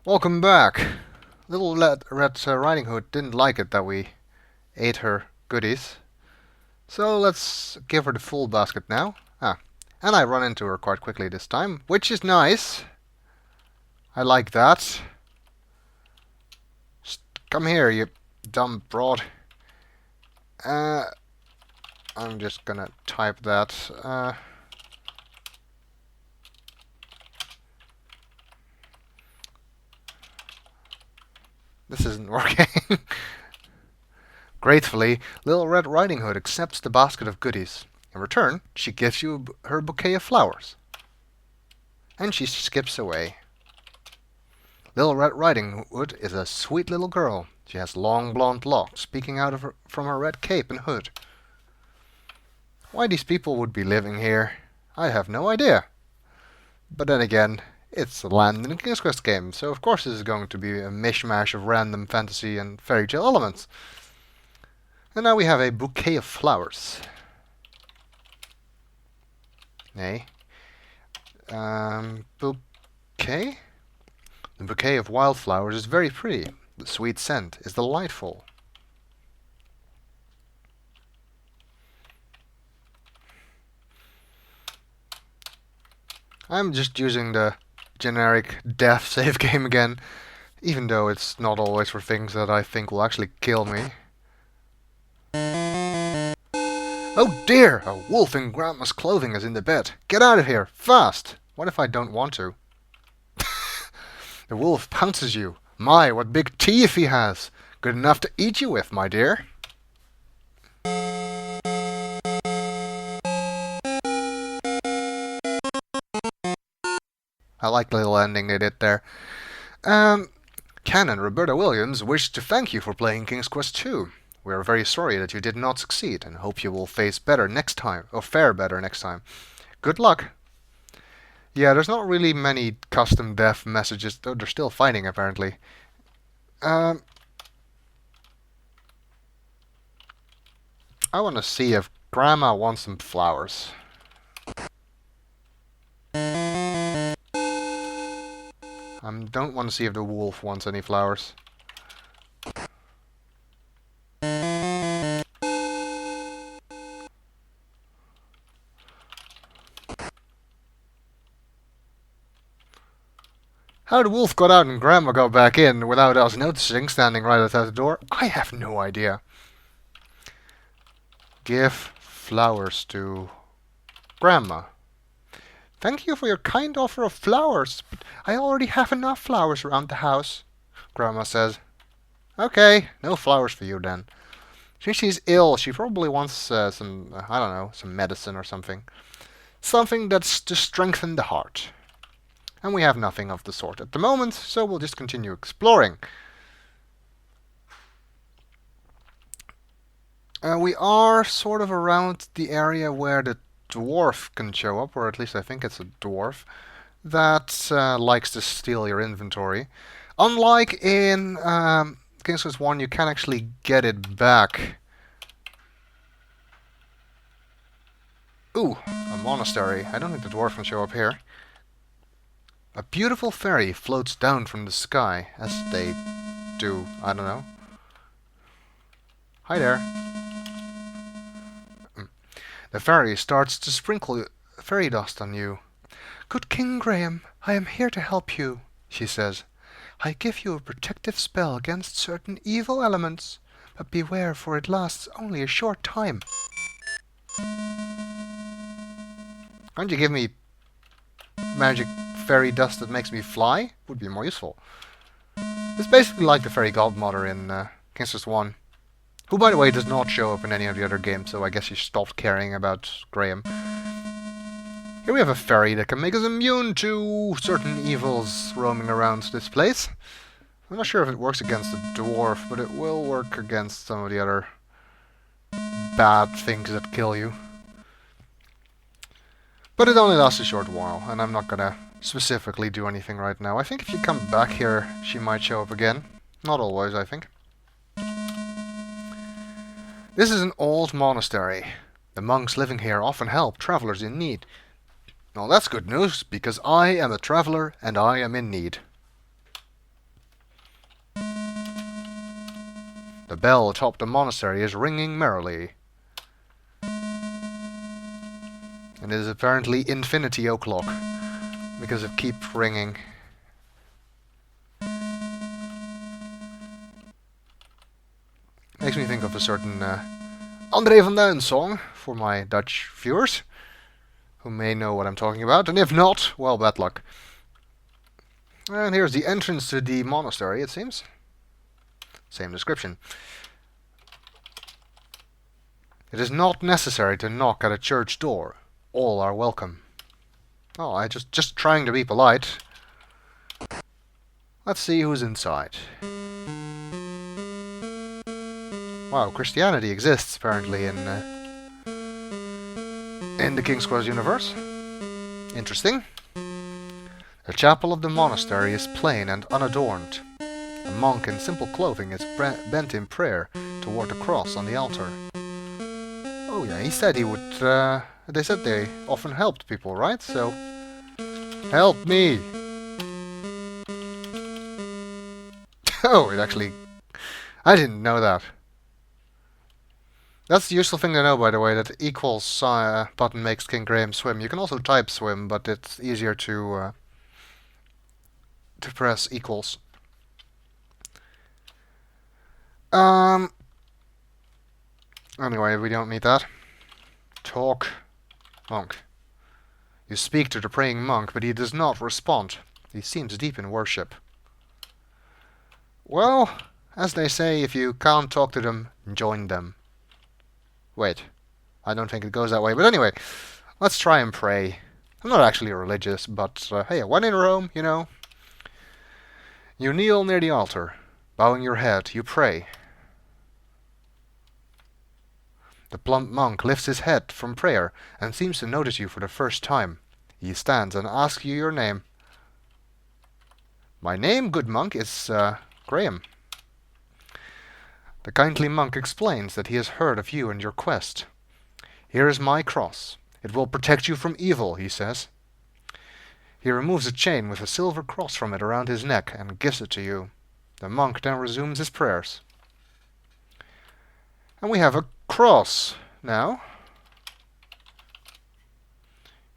Welcome back. Little Red Riding Hood didn't like it that we ate her goodies, so let's give her the full basket now. And I run into her quite quickly this time, which is nice. I like that. Just come here, you dumb broad. Uh, I'm just gonna type that. This isn't working. Gratefully, Little Red Riding Hood accepts the basket of goodies. In return, she gives you her bouquet of flowers. And she skips away. Little Red Riding Hood is a sweet little girl. She has long blonde locks peeking out of from her red cape and hood. Why these people would be living here, I have no idea. But then again, it's a land in a King's Quest game, so of course this is going to be a mishmash of random fantasy and fairy tale elements. And now we have a bouquet of flowers. Nay. Bouquet? The bouquet of wildflowers is very pretty. The sweet scent is delightful. I'm just using the generic death save game again, even though it's not always for things that I think will actually kill me. Oh dear! A wolf in Grandma's clothing is in the bed. Get out of here, fast! What if I don't want to? The wolf pounces you. My, what big teeth he has! Good enough to eat you with, my dear. I like the little ending they did there. Canon Roberta Williams wished to thank you for playing King's Quest 2. We are very sorry that you did not succeed and hope you will face better next time, or fare better next time. Good luck. Yeah, there's not really many custom death messages, though they're still fighting apparently. I want to see if Grandma wants some flowers. I don't want to see if the wolf wants any flowers. How the wolf got out and Grandma got back in without us noticing, standing right outside the door, I have no idea. Give flowers to Grandma. Thank you for your kind offer of flowers, but I already have enough flowers around the house, Grandma says. Okay, no flowers for you then. Since she's ill, she probably wants some, I don't know, some medicine or something. Something that's to strengthen the heart. And we have nothing of the sort at the moment, so we'll just continue exploring. We are sort of around the area where the dwarf can show up, or at least I think it's a dwarf, that likes to steal your inventory. Unlike in King's Quest 1, you can actually get it back. Ooh, a monastery. I don't think the dwarf can show up here. A beautiful fairy floats down from the sky, as they do. I don't know. Hi there. The fairy starts to sprinkle fairy dust on you. Good King Graham, I am here to help you, she says. I give you a protective spell against certain evil elements, but beware, for it lasts only a short time. Can't you give me magic fairy dust that makes me fly? Would be more useful. It's basically like the fairy godmother in King's Quest 1. Who, by the way, does not show up in any of the other games, so I guess she stopped caring about Graham. Here we have a fairy that can make us immune to certain evils roaming around this place. I'm not sure if it works against the dwarf, but it will work against some of the other bad things that kill you. But it only lasts a short while, and I'm not gonna specifically do anything right now. I think if you come back here, she might show up again. Not always, I think. This is an old monastery. The monks living here often help travelers in need. Well, that's good news, because I am a traveler and I am in need. The bell atop the monastery is ringing merrily. And it is apparently infinity o'clock, because it keeps ringing. Makes me think of a certain André van Duin song, for my Dutch viewers, who may know what I'm talking about, and if not, well, bad luck. And here's the entrance to the monastery, it seems. Same description. It is not necessary to knock at a church door. All are welcome. Oh, I just trying to be polite. Let's see who's inside. Wow, Christianity exists apparently in the King's Cross universe. Interesting. The chapel of the monastery is plain and unadorned. A monk in simple clothing is bent in prayer toward the cross on the altar. Oh yeah, he said he would... they said they often helped people, right? So... Help me! Oh, it actually... I didn't know that. That's the useful thing to know, by the way, that equals button makes King Graham swim. You can also type swim, but it's easier to press equals. Anyway, we don't need that. Talk. Monk. You speak to the praying monk, but he does not respond. He seems deep in worship. Well, as they say, if you can't talk to them, join them. Wait, I don't think it goes that way, but anyway, let's try and pray. I'm not actually religious, but hey, when in Rome, you know. You kneel near the altar, bowing your head, you pray. The plump monk lifts his head from prayer and seems to notice you for the first time. He stands and asks you your name. My name, good monk, is Graham. The kindly monk explains that he has heard of you and your quest. Here is my cross. It will protect you from evil, he says. He removes a chain with a silver cross from it around his neck and gives it to you. The monk then resumes his prayers. And we have a cross now.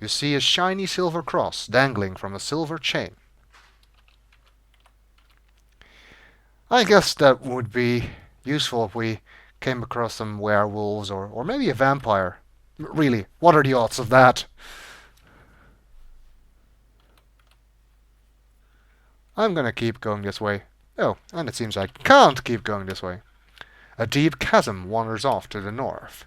You see a shiny silver cross dangling from a silver chain. I guess that would be useful if we came across some werewolves or maybe a vampire. Really, what are the odds of that? I'm gonna keep going this way. Oh, and it seems I can't keep going this way. A deep chasm wanders off to the north.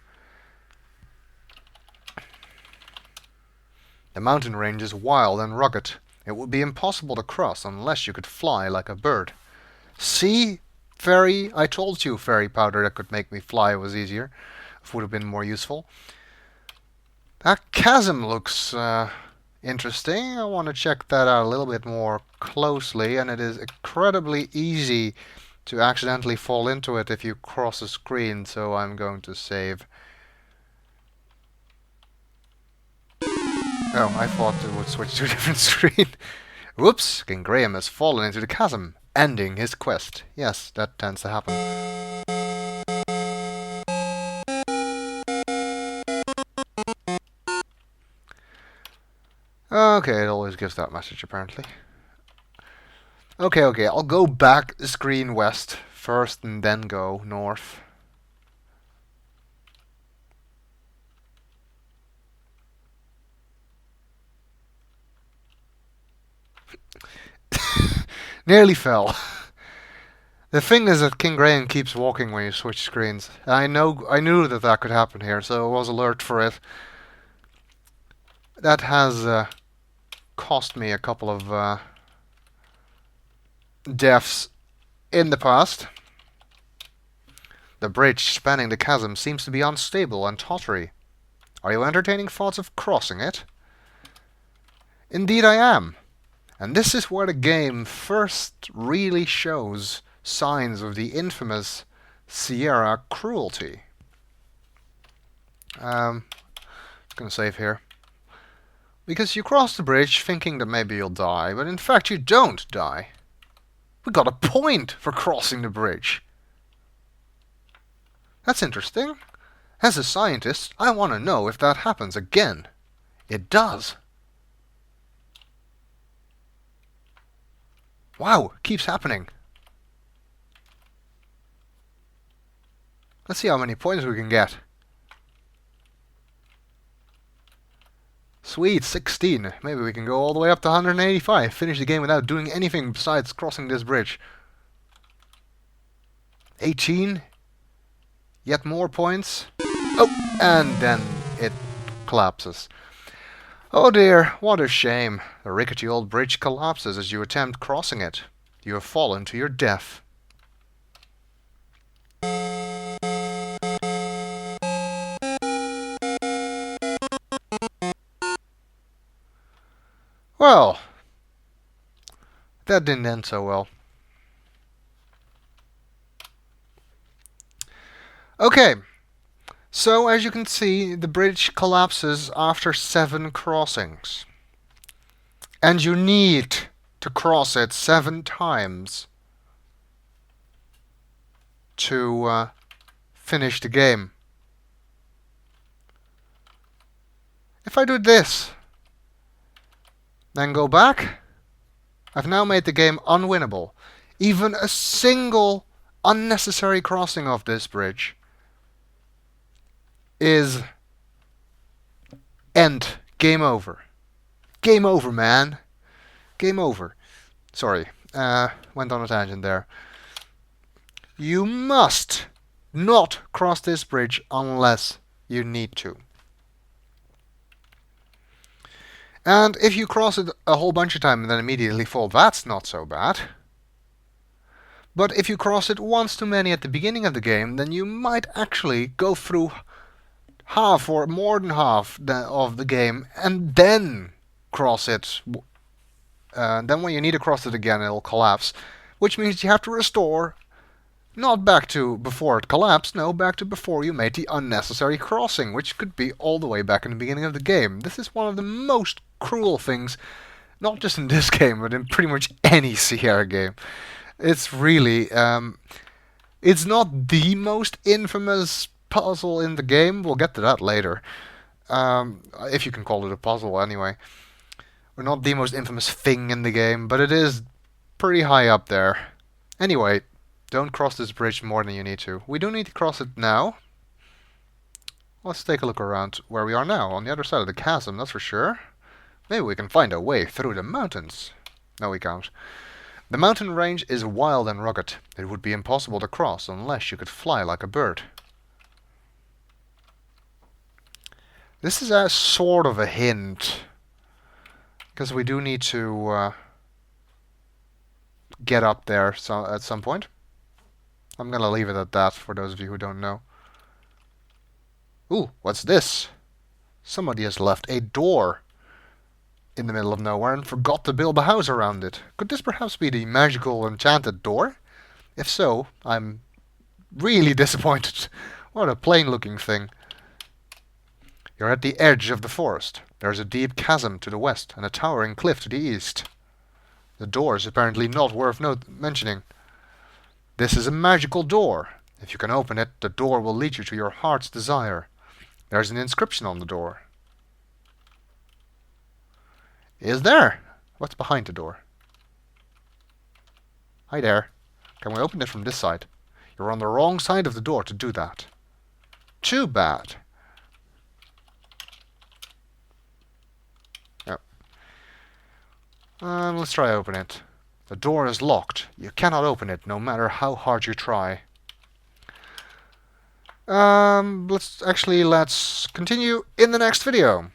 The mountain range is wild and rugged. It would be impossible to cross unless you could fly like a bird. See, fairy, I told you fairy powder that could make me fly was easier. It would have been more useful. That chasm looks interesting. I want to check that out a little bit more closely, and it is incredibly easy to accidentally fall into it if you cross a screen, so I'm going to save. Oh, I thought it would switch to a different screen. Whoops, King Graham has fallen into the chasm, ending his quest. Yes, that tends to happen. Okay, it always gives that message, apparently. Okay, I'll go back the screen west first and then go north. Nearly fell. The thing is that King Graham keeps walking when you switch screens. I knew that could happen here, so I was alert for it. That has cost me a couple of deaths in the past. The bridge spanning the chasm seems to be unstable and tottery. Are you entertaining thoughts of crossing it? Indeed I am. And this is where the game first really shows signs of the infamous Sierra cruelty. Gonna save here. Because you cross the bridge thinking that maybe you'll die, but in fact you don't die. We got a point for crossing the bridge. That's interesting. As a scientist, I want to know if that happens again. It does. Wow, keeps happening. Let's see how many points we can get. Sweet, 16. Maybe we can go all the way up to 185. Finish the game without doing anything besides crossing this bridge. 18. Yet more points. Oh, and then it collapses. Oh dear, what a shame. The rickety old bridge collapses as you attempt crossing it. You have fallen to your death. Well, that didn't end so well. Okay, so as you can see, the bridge collapses after 7 crossings. And you need to cross it 7 times to finish the game. If I do this, then go back, I've now made the game unwinnable. Even a single unnecessary crossing of this bridge is end. Game over. Game over, man. Game over. Sorry, went on a tangent there. You must not cross this bridge unless you need to. And if you cross it a whole bunch of times and then immediately fall, that's not so bad. But if you cross it once too many at the beginning of the game, then you might actually go through half or more than half of the game and then cross it. Then when you need to cross it again, it'll collapse, which means you have to restore, not back to before it collapsed, no, back to before you made the unnecessary crossing, which could be all the way back in the beginning of the game. This is one of the most cruel things, not just in this game, but in pretty much any Sierra game. It's really, it's not the most infamous puzzle in the game. We'll get to that later. If you can call it a puzzle anyway. Or not the most infamous thing in the game, but it is pretty high up there. Anyway, don't cross this bridge more than you need to. We do need to cross it now. Let's take a look around where we are now, on the other side of the chasm, that's for sure. Maybe we can find a way through the mountains. No, we can't. The mountain range is wild and rugged. It would be impossible to cross unless you could fly like a bird. This is a sort of a hint, because we do need to get up there at some point. I'm gonna leave it at that for those of you who don't know. Ooh, what's this? Somebody has left a door in the middle of nowhere and forgot to build a house around it. Could this perhaps be the magical enchanted door? If so, I'm really disappointed. What a plain looking thing. You're at the edge of the forest. There's a deep chasm to the west and a towering cliff to the east. The door is apparently not worth mentioning. This is a magical door. If you can open it, the door will lead you to your heart's desire. There's an inscription on the door. Is there? What's behind the door? Hi there. Can we open it from this side? You're on the wrong side of the door to do that. Too bad. Yep. Let's try open it. The door is locked. You cannot open it, no matter how hard you try. Let's continue in the next video.